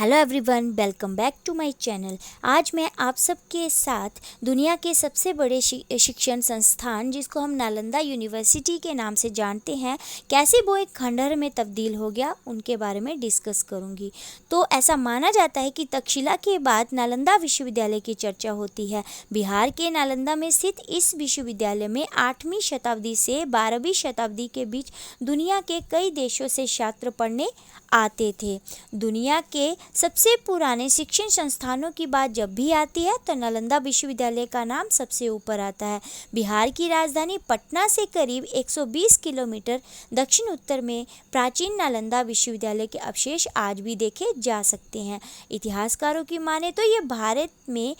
Hello everyone, welcome back to my channel. आज मैं आप सबके साथ दुनिया के सबसे बड़े शिक्षण संस्थान जिसको हम नालंदा यूनिवर्सिटी के नाम से जानते हैं, कैसे वो एक खंडहर में तब्दील हो गया, उनके बारे में डिस्कस करूंगी। तो ऐसा माना जाता है कि तक्षशिला के बाद नालंदा विश्वविद्यालय की चर्चा होती है। बिहार के नालंदा में स्थित इस विश्वविद्यालय में 8वीं शताब्दी से 12वीं शताब्दी के बीच दुनिया के कई देशों से छात्र पढ़ने आते थे। दुनिया के सबसे पुराने शिक्षण संस्थानों की बात जब भी आती है तो नालंदा विश्वविद्यालय का नाम सबसे ऊपर आता है। बिहार की राजधानी पटना से करीब 120 किलोमीटर दक्षिण उत्तर में प्राचीन नालंदा विश्वविद्यालय के अवशेष आज भी देखे जा सकते हैं। इतिहासकारों की माने तो ये भारत में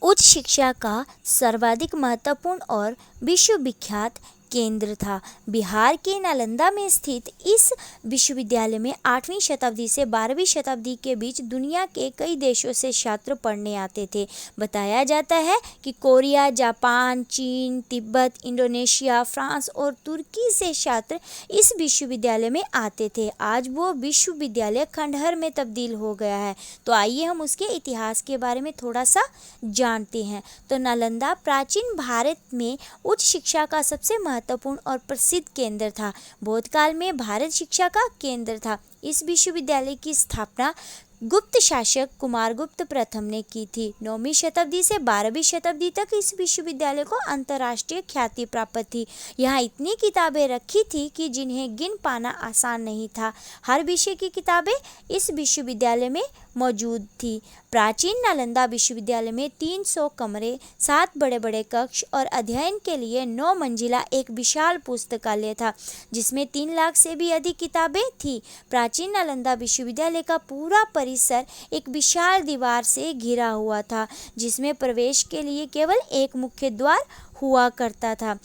उच्च शिक्षा का सर्वाधिक महत्वपूर्ण और विश्वविख्यात केंद्र था। बिहार के नालंदा में स्थित इस विश्वविद्यालय में 8वीं शताब्दी से 12वीं शताब्दी के बीच दुनिया के कई देशों से छात्र पढ़ने आते थे। बताया जाता है कि कोरिया, जापान, चीन, तिब्बत, इंडोनेशिया, फ्रांस और तुर्की से छात्र इस विश्वविद्यालय में आते थे। आज वो विश्वविद्यालय खंडहर में तब्दील हो गया है। तो आइए हम उसके इतिहास के बारे में थोड़ा सा जानते हैं। तो नालंदा प्राचीन भारत में उच्च शिक्षा का सबसे महत्वपूर्ण और प्रसिद्ध केंद्र था। बौद्ध काल में भारत शिक्षा का केंद्र था। इस विश्वविद्यालय की स्थापना गुप्त शासक कुमारगुप्त प्रथम ने की थी। 9वीं शताब्दी से 12वीं शताब्दी तक इस विश्वविद्यालय को अंतर्राष्ट्रीय ख्याति प्राप्त थी। यहाँ इतनी किताबें रखी थी कि जिन्हें गिन पाना आसान नहीं था। हर विषय की किताबें इस विश्वविद्यालय में मौजूद थी। प्राचीन नालंदा विश्वविद्यालय में 300 कमरे, 7 बड़े बड़े कक्ष और अध्ययन के लिए 9 मंजिला एक विशाल पुस्तकालय था, जिसमें 3 लाख से भी अधिक किताबें थी। प्राचीन नालंदा विश्वविद्यालय का पूरा परिसर एक विशाल दीवार से घिरा हुआ था, जिसमें प्रवेश के लिए केवल एक मुख्य द्वार हुआ करता था।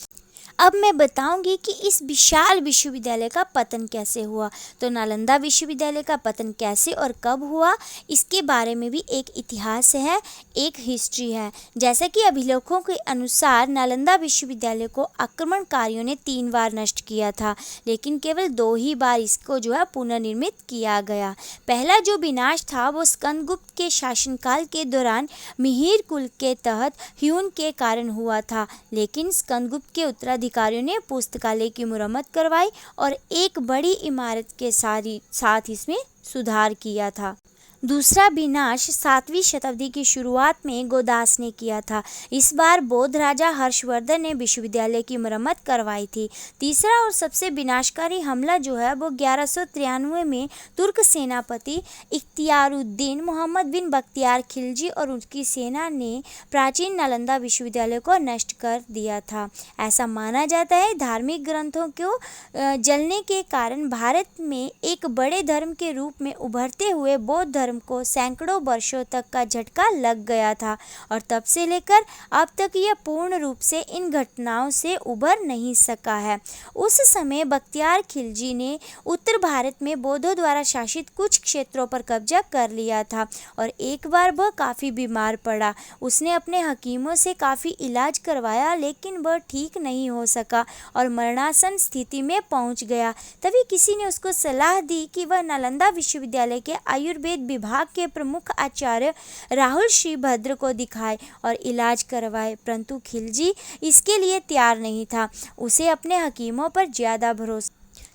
अब मैं बताऊंगी कि इस विशाल विश्वविद्यालय का पतन कैसे हुआ। तो नालंदा विश्वविद्यालय का पतन कैसे और कब हुआ, इसके बारे में भी एक इतिहास है, एक हिस्ट्री है। जैसा कि अभिलेखों के अनुसार नालंदा विश्वविद्यालय को आक्रमणकारियों ने 3 बार नष्ट किया था, लेकिन केवल 2 ही बार इसको पुनर्निर्मित किया गया। पहला जो विनाश था वो स्कंदगुप्त के शासनकाल के दौरान मिहिर कुल के तहत ह्यून के कारण हुआ था, लेकिन स्कंदगुप्त के अधिकारियों ने पुस्तकालय की मुरम्मत करवाई और एक बड़ी इमारत के साथ इसमें सुधार किया था। दूसरा विनाश 7वीं शताब्दी की शुरुआत में गोदास ने किया था। इस बार बौद्ध राजा हर्षवर्धन ने विश्वविद्यालय की मरम्मत करवाई थी। तीसरा और सबसे विनाशकारी हमला वो 1193 में तुर्क सेनापति इख्तियारुद्दीन मोहम्मद बिन बख्तियार खिलजी और उनकी सेना ने प्राचीन नालंदा विश्वविद्यालय को नष्ट कर दिया था। ऐसा माना जाता है धार्मिक ग्रंथों को जलने के कारण भारत में एक बड़े धर्म के रूप में उभरते हुए बौद्ध धर्म को सैकड़ों वर्षों तक का झटका लग गया था और तब से लेकर अब तक यह पूर्ण रूप से इन घटनाओं से उबर नहीं सका है। उस समय बख्तियार खिलजी ने उत्तर भारत में बौद्धों द्वारा शासित कुछ क्षेत्रों पर कब्जा कर लिया था और एक बार वह काफ़ी बीमार पड़ा। उसने अपने हकीमों से काफ़ी इलाज करवाया, लेकिन वह ठीक नहीं हो सका और मरणासन स्थिति में पहुंच गया। तभी किसी ने उसको सलाह दी कि वह नालंदा विश्वविद्यालय के आयुर्वेद विभाग के प्रमुख आचार्य राहुल श्रीभद्र को दिखाए और इलाज करवाए, परंतु खिलजी इसके लिए तैयार नहीं था। उसे अपने हकीमों पर ज़्यादा भरोसा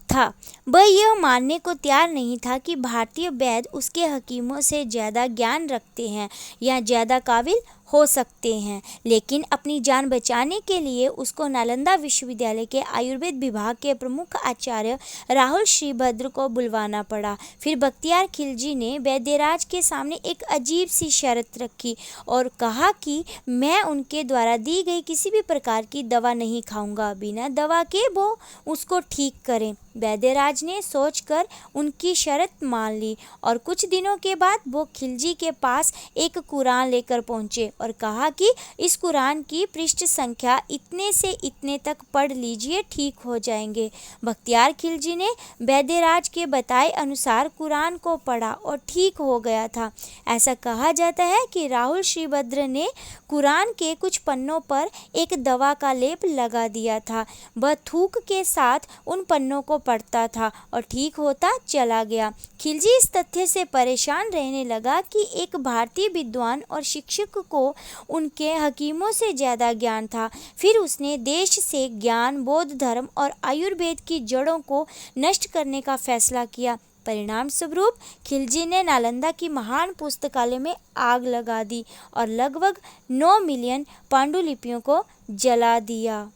था। वह यह मानने को तैयार नहीं था कि भारतीय वैद्य उसके हकीमों से ज़्यादा ज्ञान रखते हैं या ज़्यादा काबिल हो सकते हैं, लेकिन अपनी जान बचाने के लिए उसको नालंदा विश्वविद्यालय के आयुर्वेद विभाग के प्रमुख आचार्य राहुल श्रीभद्र को बुलवाना पड़ा। फिर बख्तियार खिलजी ने वैद्यराज के सामने एक अजीब सी शर्त रखी और कहा कि मैं उनके द्वारा दी गई किसी भी प्रकार की दवा नहीं खाऊंगा, बिना दवा के वो उसको ठीक करें। वैद्यराज ने सोचकर उनकी शर्त मान ली और कुछ दिनों के बाद वो खिलजी के पास एक कुरान लेकर पहुँचे। और कहा कि इस कुरान की पृष्ठ संख्या इतने से इतने तक पढ़ लीजिए, ठीक हो जाएंगे। बख्तियार खिलजी ने बैद्यराज के बताए अनुसार कुरान को पढ़ा और ठीक हो गया था। ऐसा कहा जाता है कि राहुल श्रीभद्र ने कुरान के कुछ पन्नों पर एक दवा का लेप लगा दिया था। वह थूक के साथ उन पन्नों को पढ़ता था और ठीक होता चला गया। खिलजी इस तथ्य से परेशान रहने लगा कि एक भारतीय विद्वान और शिक्षक को उनके हकीमों से ज़्यादा ज्ञान था। फिर उसने देश से ज्ञान, बौद्ध धर्म और आयुर्वेद की जड़ों को नष्ट करने का फैसला किया। परिणाम स्वरूप खिलजी ने नालंदा की महान पुस्तकालय में आग लगा दी और लगभग 9 मिलियन पांडुलिपियों को जला दिया।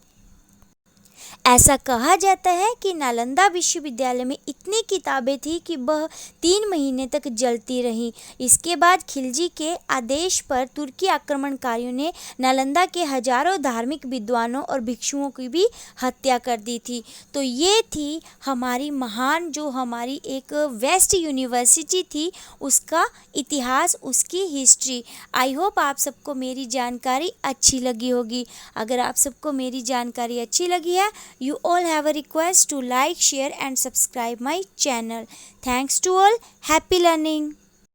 ऐसा कहा जाता है कि नालंदा विश्वविद्यालय में इतनी किताबें थी कि वह 3 महीने तक जलती रहीं। इसके बाद खिलजी के आदेश पर तुर्की आक्रमणकारियों ने नालंदा के हजारों धार्मिक विद्वानों और भिक्षुओं की भी हत्या कर दी थी। तो ये थी हमारी महान, जो हमारी एक वेस्ट यूनिवर्सिटी थी, उसका इतिहास, उसकी हिस्ट्री। आई होप आप सबको मेरी जानकारी अच्छी लगी होगी। अगर आप सबको मेरी जानकारी अच्छी लगी है, you all have a request to like, share and subscribe my channel. Thanks to all. Happy learning.